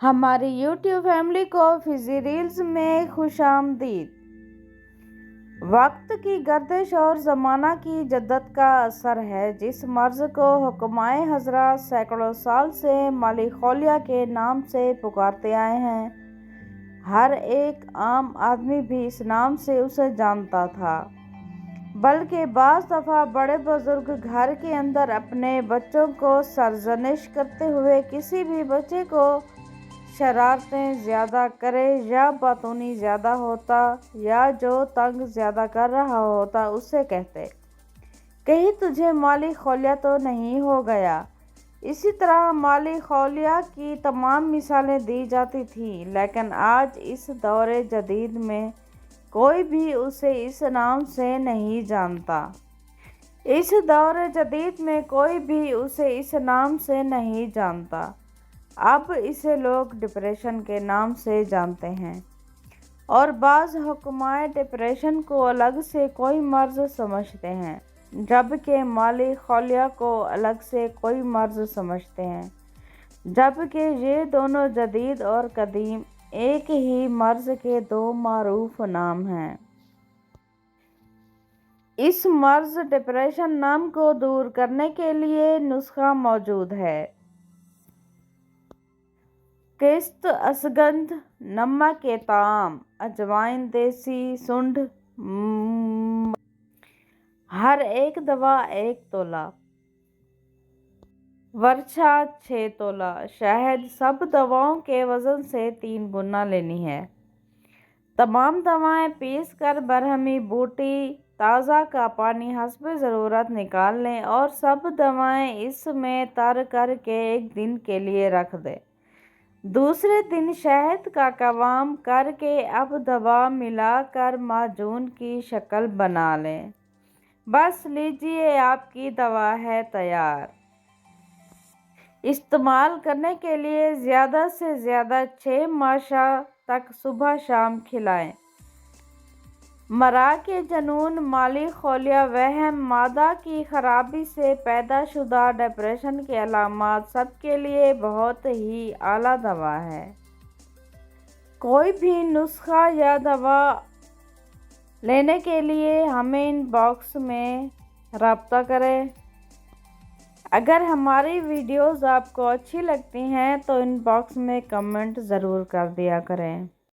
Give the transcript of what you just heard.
ہماری YouTube family کو fuzzy reels میں خوش آمدید۔ وقت کی گردش اور زمانہ کی جدت کا اثر ہے۔ جس مرض کو حکمائے حضرات سینکڑوں سال سے مالی خولیہ کے نام سے پکارتے آئے ہیں، ہر ایک عام آدمی بھی اس نام سے اسے جانتا تھا، بلکہ بعض دفعہ بڑے بزرگ گھر کے اندر اپنے بچوں کو سرزنش کرتے ہوئے کسی بھی بچے کو شرارتیں زیادہ کرے یا باتونی زیادہ ہوتا یا جو تنگ زیادہ کر رہا ہوتا اسے کہتے، کہیں تجھے مالی خولیہ تو نہیں ہو گیا۔ اسی طرح مالی خولیہ کی تمام مثالیں دی جاتی تھیں، لیکن آج اس دور جدید میں کوئی بھی اسے اس نام سے نہیں جانتا۔ اس دور جدید میں کوئی بھی اسے اس نام سے نہیں جانتا۔ اب اسے لوگ ڈپریشن کے نام سے جانتے ہیں، اور بعض حکمائے ڈپریشن کو الگ سے کوئی مرض سمجھتے ہیں، جبکہ مالی خولیہ کو الگ سے کوئی مرض سمجھتے ہیں، جبکہ یہ دونوں جدید اور قدیم ایک ہی مرض کے دو معروف نام ہیں۔ اس مرض ڈپریشن نام کو دور کرنے کے لیے نسخہ موجود ہے۔ قسط، اشگندھ، نمک طعام، اجوائن، دیسی سونڈ، ہر ایک دوا 1 تولہ، ورشا 6 تولہ، شہد، سب دواؤں کے وزن سے 3 گنا لینی ہے۔ تمام دوائیں پیس کر برہمی بوٹی تازہ کا پانی حسب ضرورت نکال لیں اور سب دوائیں اس میں تر کر کے 1 دن کے لیے رکھ دیں۔ دوسرے دن شہد کا قوام کر کے اب دوا ملا کر معجون کی شکل بنا لیں۔ بس لیجیے، آپ کی دوا ہے تیار۔ استعمال کرنے کے لیے زیادہ سے زیادہ 6 ماشا تک صبح شام کھلائیں۔ مرا کے جنون، مالی خولیہ، وہم، معدہ کی خرابی سے پیدا شدہ ڈپریشن کے علامات سب کے لیے بہت ہی اعلیٰ دوا ہے۔ کوئی بھی نسخہ یا دوا لینے کے لیے ہمیں ان باکس میں رابطہ کریں۔ اگر ہماری ویڈیوز آپ کو اچھی لگتی ہیں تو ان باکس میں کمنٹ ضرور کر دیا کریں۔